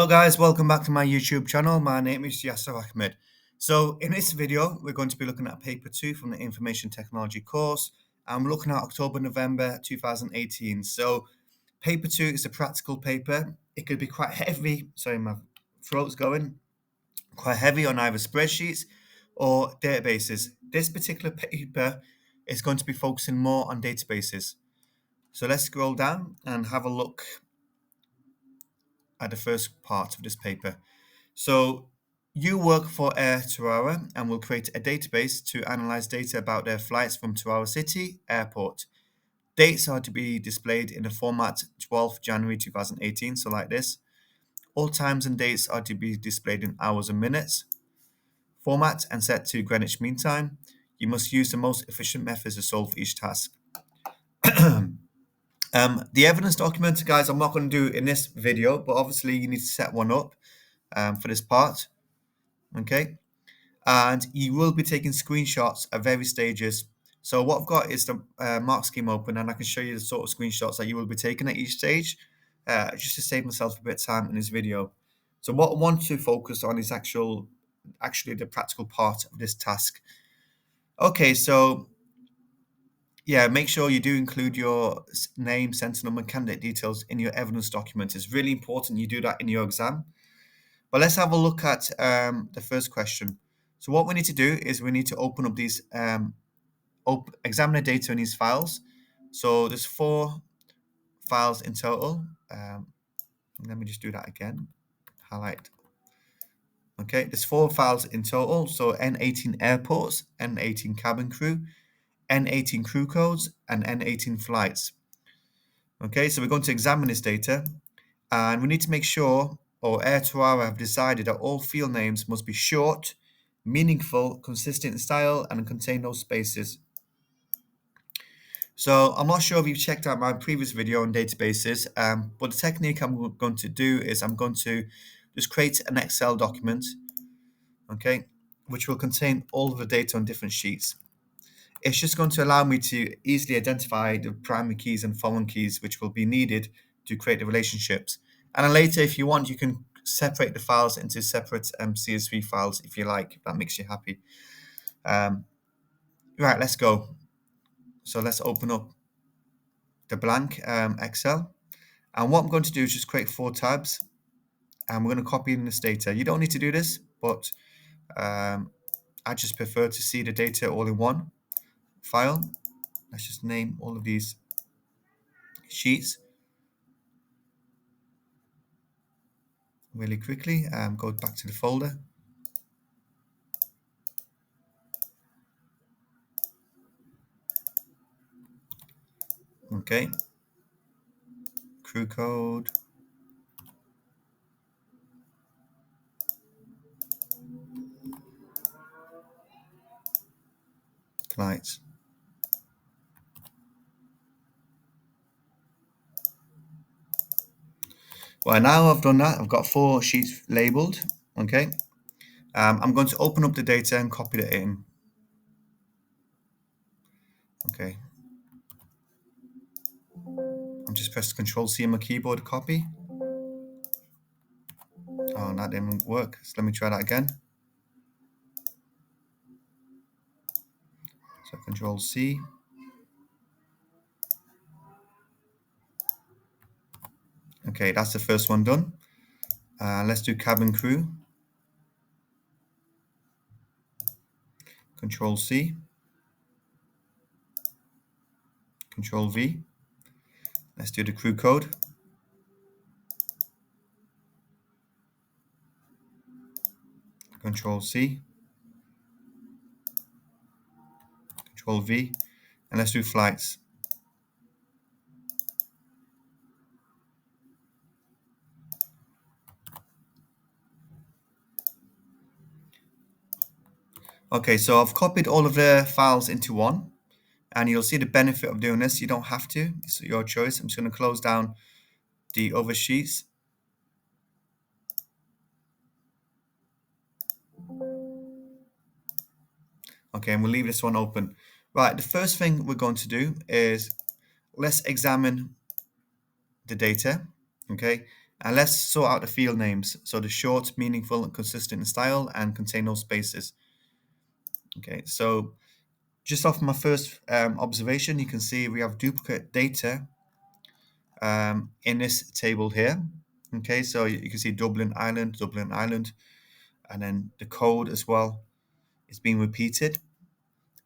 Hello guys, welcome back to my YouTube channel. My name is YAHMAD. So in this video, we're going to be looking at paper 2 from the Information Technology course. I'm looking at October, November 2018. So paper 2 is a practical paper. It could be quite heavy. Sorry, my throat's going. Quite heavy on either spreadsheets or databases. This particular paper is going to be focusing more on databases. So let's scroll down and have a look at the first part of this paper. So you work for Air Tarawa and will create a database to analyze data about their flights from Tarawa City Airport. Dates are to be displayed in the format 12th January 2018, so like this. All times and dates are to be displayed in hours and minutes. Format and set to Greenwich Mean Time. You must use the most efficient methods to solve each task. The evidence document, guys, I'm not going to do in this video, but obviously you need to set one up for this part. Okay. And you will be taking screenshots at various stages. So what I've got is the mark scheme open, and I can show you the sort of screenshots that you will be taking at each stage, just to save myself a bit of time in this video. So what I want to focus on is actually the practical part of this task. Okay, so yeah, make sure you do include your name, center number, and candidate details in your evidence document. It's really important you do that in your exam. But let's have a look at the first question. So what we need to do is we need to open up these, examine the data in these files. So there's 4 files in total. Let me just do that again. Highlight. Okay, there's 4 files in total. So N18 airports, N18 cabin crew, N18 crew codes, and N18 flights. Okay, so we're going to examine this data, and we need to make sure, or Air Tarawa have decided that all field names must be short, meaningful, consistent in style, and contain no spaces. So I'm not sure if you've checked out my previous video on databases, but the technique I'm going to do is I'm going to just create an Excel document, okay, which will contain all of the data on different sheets. It's just going to allow me to easily identify the primary keys and foreign keys which will be needed to create the relationships. And then later, if you want, you can separate the files into separate CSV files if you like, if that makes you happy. Right, let's go. So let's open up the blank Excel. And what I'm going to do is just create 4 tabs, and we're going to copy in this data. You don't need to do this, but I just prefer to see the data all in one file. Let's just name all of these sheets really quickly. Go back to the folder. Okay. Crew code. Flights. Well, now I've done that, I've got 4 sheets labeled. Okay. I'm going to open up the data and copy it in. Okay. I'm just pressing Control C on my keyboard to copy. Oh, that didn't work. So let me try that again. So Control C. Okay, that's the first one done. Let's do cabin crew. Control C. Control V. Let's do the crew code. Control C. Control V. And let's do flights. Okay, so I've copied all of the files into one, and you'll see the benefit of doing this. You don't have to, it's your choice. I'm just going to close down the other sheets. Okay, and we'll leave this one open. Right, the first thing we're going to do is let's examine the data. Okay, And let's sort out the field names. So the short, meaningful, and consistent in style, and contain no spaces. Okay, so just off my first observation, you can see we have duplicate data in this table here. Okay, so you can see Dublin, Ireland, and then the code as well is being repeated.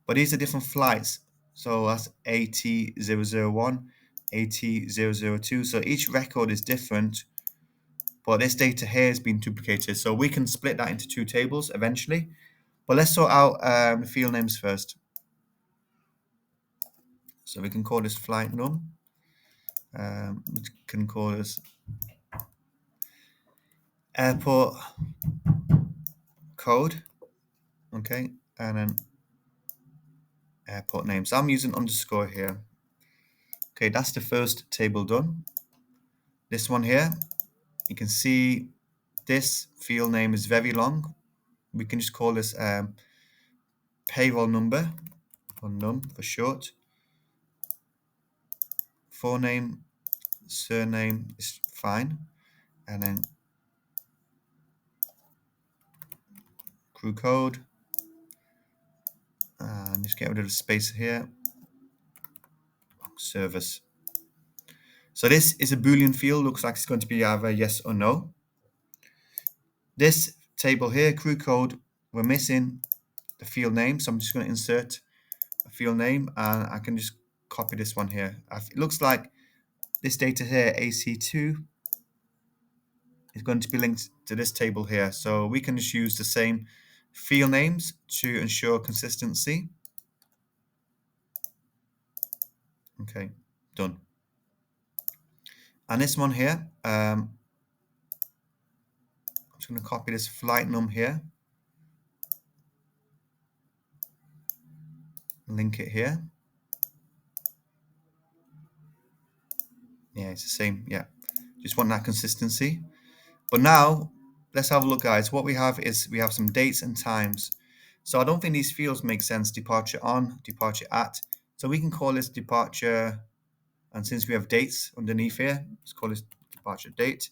But these are different flights. So that's AT001, AT002. So each record is different, but this data here has been duplicated. So we can split that into two tables eventually. But let's sort out the field names first. So we can call this flight num. We can call this airport code. Okay, and then airport name. So I'm using underscore here. Okay, that's the first table done. This one here, you can see this field name is very long. We can just call this payroll number, or num for short. Forename, surname is fine. And then crew code. And just get rid of the space here. Service. So this is a Boolean field. Looks like it's going to be either yes or no. This table here, crew code, we're missing the field name. So I'm just going to insert a field name, and I can just copy this one here. It looks like this data here, AC2, is going to be linked to this table here. So we can just use the same field names to ensure consistency. Okay, done. And this one here, I'm just going to copy this flight num here, link it here. Yeah, it's the same. Yeah, just want that consistency. But now let's have a look, guys. What we have is we have some dates and times. So I don't think these fields make sense. Departure on, departure at. So we can call this departure. And since we have dates underneath here, let's call this departure date.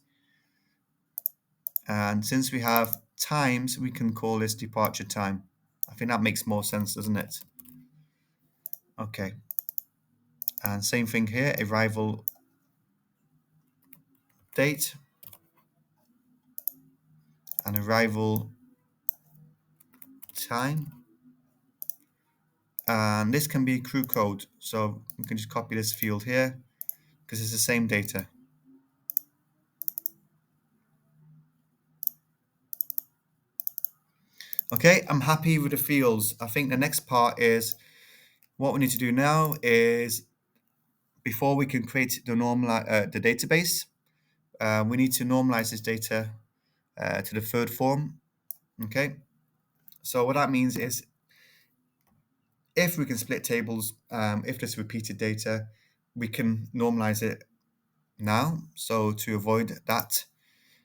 And since we have times, we can call this departure time. I think that makes more sense, doesn't it? Okay. And same thing here, arrival date and arrival time. And this can be crew code. So we can just copy this field here because it's the same data. Okay, I'm happy with the fields. I think the next part is what we need to do now is before we can create the the database, we need to normalize this data to the third form. Okay, so what that means is if we can split tables, if there's repeated data, we can normalize it now. So to avoid that,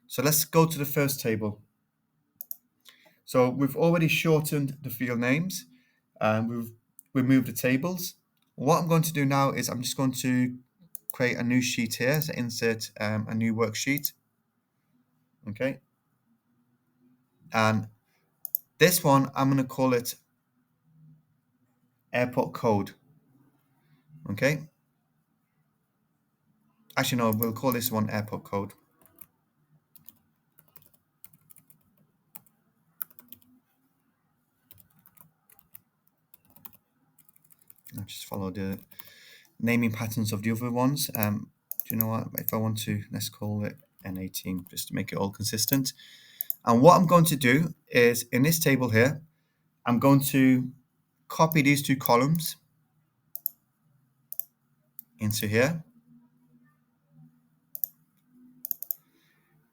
so let's go to the first table. So we've already shortened the field names and we've removed the tables. What I'm going to do now is I'm just going to create a new sheet here. So insert a new worksheet. Okay. And this one, I'm going to call it airport code. Okay. Actually, no, we'll call this one airport code. I'll just follow the naming patterns of the other ones. Do you know what? If I want to, let's call it N18 just to make it all consistent. And what I'm going to do is in this table here, I'm going to copy these two columns into here.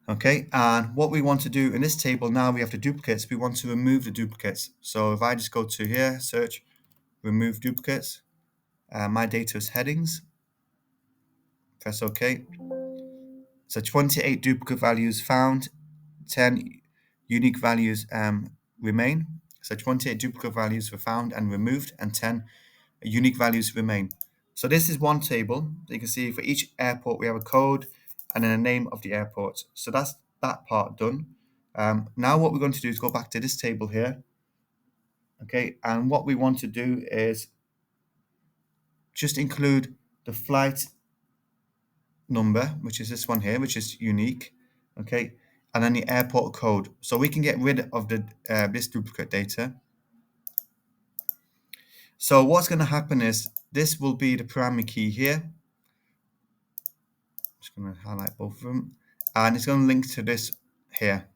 Okay, and what we want to do in this table now, we have the duplicates. We want to remove the duplicates. So if I just go to here, search, remove duplicates, my data is headings, press OK. So 28 duplicate values found, 10 unique values remain. So 28 duplicate values were found and removed, and 10 unique values remain. So this is one table. You can see for each airport we have a code and then the name of the airport. So that's that part done. Now what we're going to do is go back to this table here. Okay, and what we want to do is just include the flight number, which is this one here, which is unique. Okay, and then the airport code. So we can get rid of the this duplicate data. So what's going to happen is this will be the primary key here. Just going to highlight both of them, and it's going to link to this here,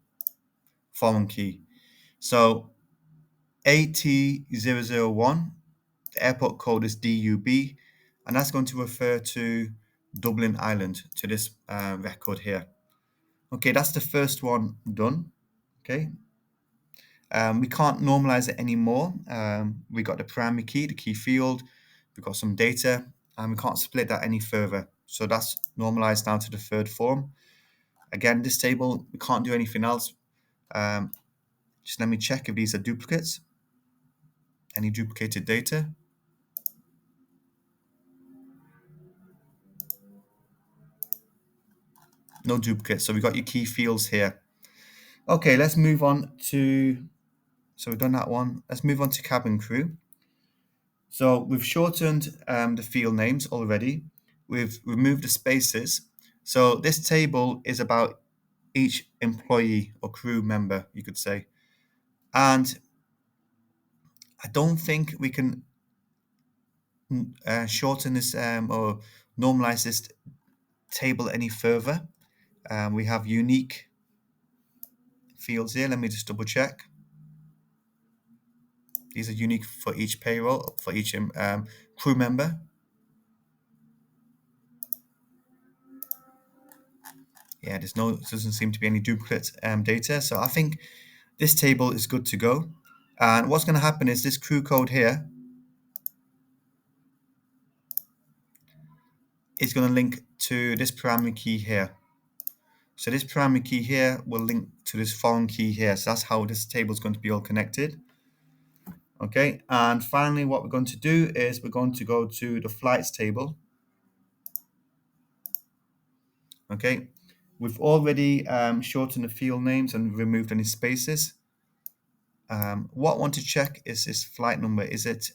foreign key. So AT001, the airport code is DUB, and that's going to refer to Dublin Ireland, to this record here. Okay, that's the first one done. Okay, we can't normalize it anymore. We got the primary key, the key field, we've got some data, and we can't split that any further. So that's normalized now to the third form. Again, this table, we can't do anything else. Just let me check if these are duplicates. Any duplicated data? No duplicates. So we got your key fields here. Okay, let's move on to, so we've done that one. Let's move on to cabin crew. So we've shortened the field names already. We've removed the spaces. So this table is about each employee or crew member, you could say. And I don't think we can shorten this or normalize this table any further. We have unique fields here. Let me just double check. These are unique for each payroll, for each crew member. Yeah, doesn't seem to be any duplicate data. So I think this table is good to go. And what's going to happen is this crew code here is going to link to this primary key here. So this primary key here will link to this foreign key here. So that's how this table is going to be all connected. Okay, and finally what we're going to do is we're going to go to the flights table. Okay, we've already shortened the field names and removed any spaces. What I want to check is this flight number. Is it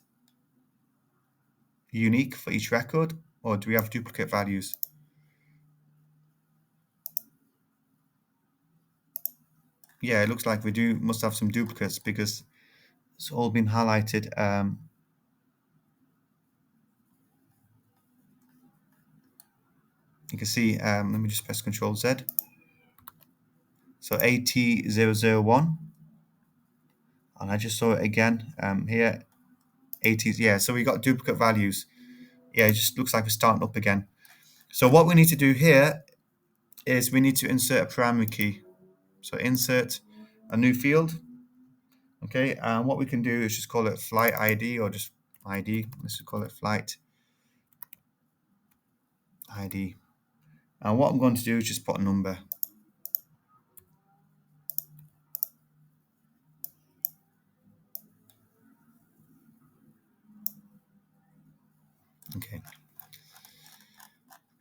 unique for each record, or do we have duplicate values? Yeah, it looks like we must have some duplicates because it's all been highlighted. You can see, let me just press Control Z. So AT001, and I just saw it again here. 80s, yeah, so we got duplicate values. Yeah, it just looks like we're starting up again. So what we need to do here is we need to insert a primary key. So insert a new field. Okay, and what we can do is just call it flight ID or just ID. Let's just call it flight ID. And what I'm going to do is just put a number. Okay.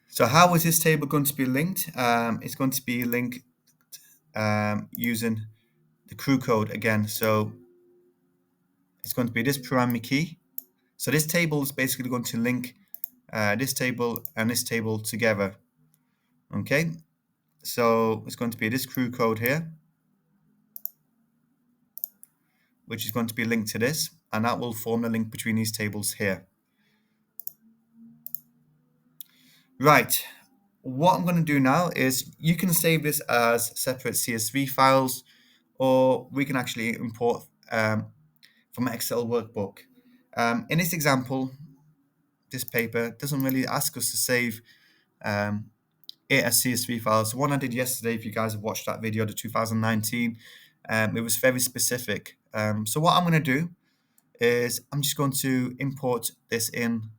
So how is this table going to be linked? It's going to be linked using the crew code again. So it's going to be this primary key. So this table is basically going to link this table and this table together. Okay. So it's going to be this crew code here, which is going to be linked to this, and that will form the link between these tables here. Right. What I'm going to do now is you can save this as separate CSV files, or we can actually import from an Excel workbook. In this example, this paper doesn't really ask us to save it as CSV files. The one I did yesterday, if you guys have watched that video, the 2019, it was very specific. So what I'm going to do is I'm just going to import this in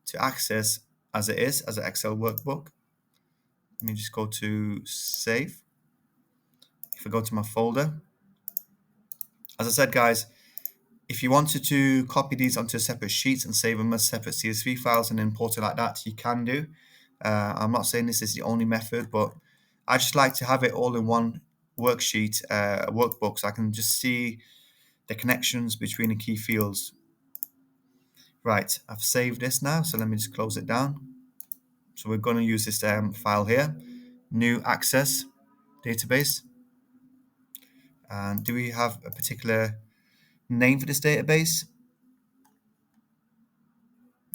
to Access as it is, as an Excel workbook. Let me just go to Save. If I go to my folder, as I said, guys, if you wanted to copy these onto separate sheets and save them as separate CSV files and import it like that, you can do. I'm not saying this is the only method, but I just like to have it all in one worksheet, workbook, so I can just see the connections between the key fields. Right, I've saved this now, so let me just close it down. So we're going to use this file here, new access database. And do we have a particular name for this database?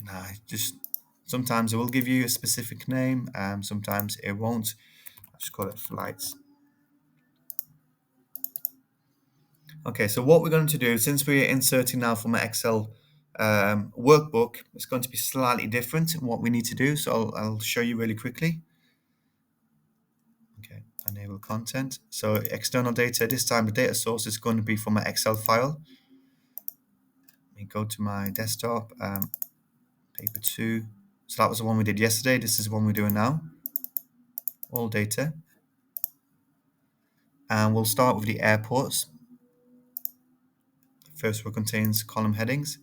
No, just sometimes it will give you a specific name, sometimes it won't. I'll just call it flights. Okay, so what we're going to do, since we're inserting now from an Excel workbook, it's going to be slightly different in what we need to do. So I'll show you really quickly. Okay, enable content. So external data, this time the data source is going to be from an Excel file. Let me go to my desktop, paper 2. So that was the one we did yesterday. This is the one we're doing now. All data. And we'll start with the airports. First row contains column headings.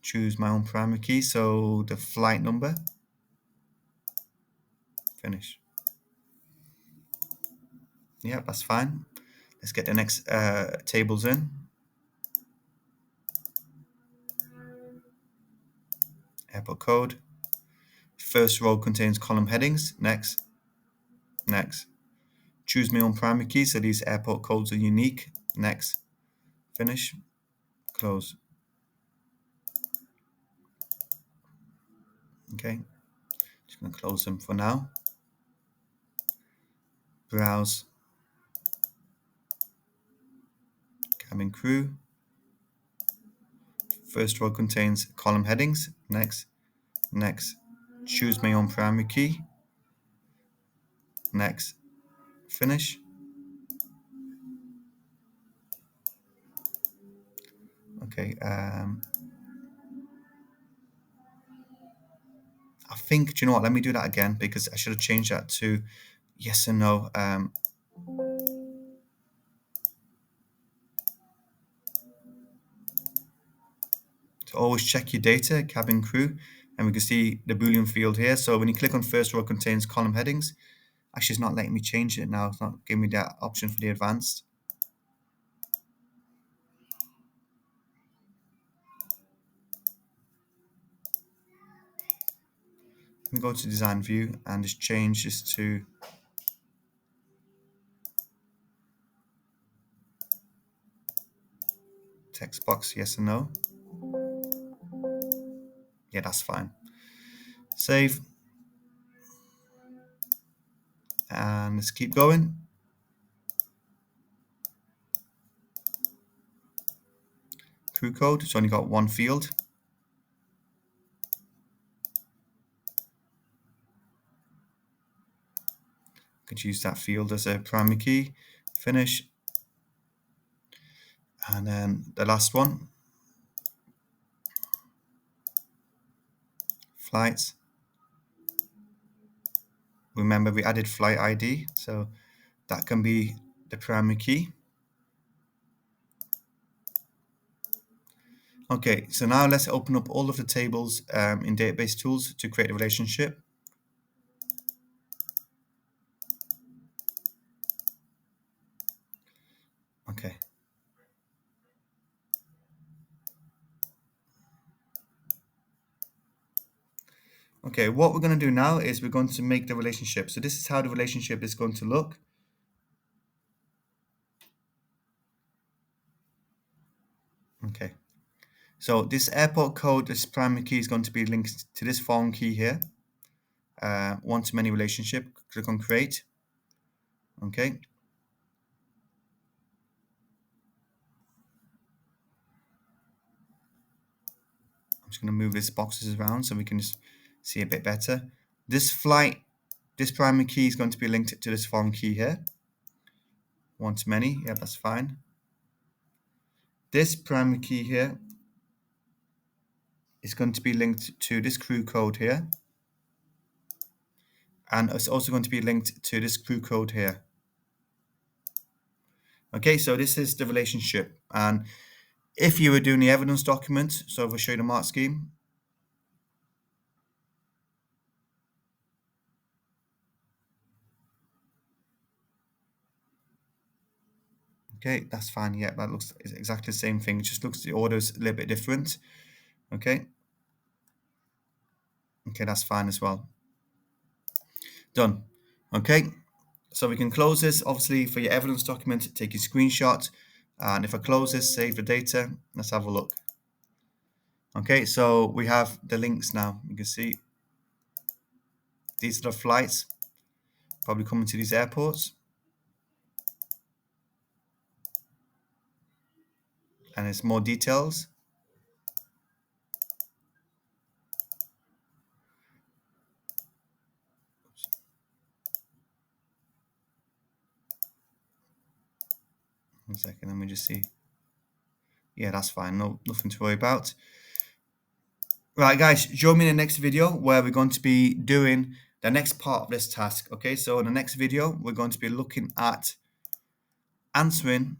Choose my own primary key, so the flight number. Finish. Yeah, that's fine. Let's get the next tables in. Airport code. First row contains column headings. Next. Next. Choose my own primary key, so these airport codes are unique. Next. Finish. Close. Okay. Just going to close them for now. Browse. Cabin crew. First row contains column headings. Next. Next. Choose my own primary key. Next. Finish. Okay. I think, do you know what? Let me do that again, because I should have changed that to yes and no. So always check your data, cabin crew, and we can see the Boolean field here. So when you click on first row contains column headings, actually it's not letting me change it now. It's not giving me that option for the advanced. Let me go to design view and just change this to text box yes and no. Yeah, that's fine. Save. And let's keep going. Crew code, it's only got one field. Could use that field as a primary key. Finish. And then the last one, flights. Remember, we added flight ID, so that can be the primary key. Okay, so now let's open up all of the tables in database tools to create a relationship. Okay. Okay, what we're going to do now is we're going to make the relationship. So this is how the relationship is going to look. Okay. So this airport code, this primary key is going to be linked to this foreign key here. One-to-many relationship, click on create. Okay. I'm just going to move these boxes around so we can just see a bit better. This primary key is going to be linked to this foreign key here. One-to-many, yeah, that's fine. This primary key here is going to be linked to this crew code here. And it's also going to be linked to this crew code here. Okay, so this is the relationship. And if you were doing the evidence document, so if I show you the mark scheme, Okay, that's fine. Yeah, that looks exactly the same thing. It just looks, the order's a little bit different. Okay. Okay, that's fine as well. Done. Okay, so we can close this. Obviously, for your evidence document, take a screenshot. And if I close this, save the data. Let's have a look. Okay, so we have the links now. You can see these are the flights probably coming to these airports. And it's more details. One second, let me just see. Yeah, that's fine. No, nothing to worry about. Right, guys, join me in the next video where we're going to be doing the next part of this task. Okay, so in the next video, we're going to be looking at answering.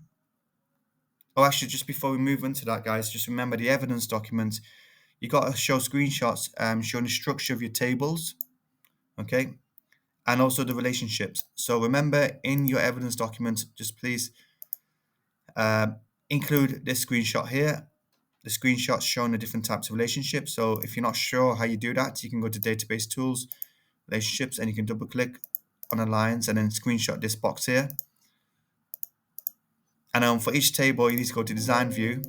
Oh, actually, just before we move into that, guys, just remember the evidence document. You got to show screenshots showing the structure of your tables, okay, and also the relationships. So remember, in your evidence document, just please include this screenshot here. The screenshots showing the different types of relationships. So if you're not sure how you do that, you can go to Database Tools, Relationships, and you can double click on the lines and then screenshot this box here. And for each table, you need to go to Design View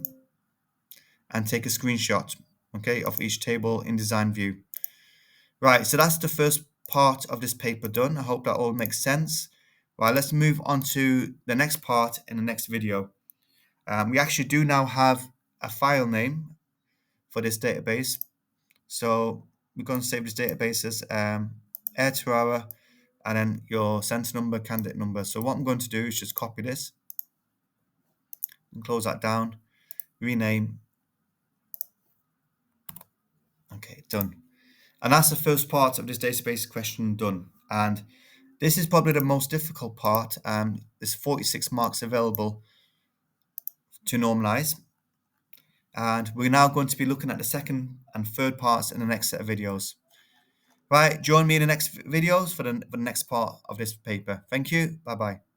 and take a screenshot, okay, of each table in Design View. Right, so that's the first part of this paper done. I hope that all makes sense. Right, let's move on to the next part in the next video. We actually do now have a file name for this database. So we're going to save this database as air to hour and then your center number, candidate number. So what I'm going to do is just copy this and close that down, rename. Okay, done. And that's the first part of this database question done. And this is probably the most difficult part. There's 46 marks available to normalize. And we're now going to be looking at the second and third parts in the next set of videos. Right, join me in the next videos for the next part of this paper. Thank you. Bye-bye.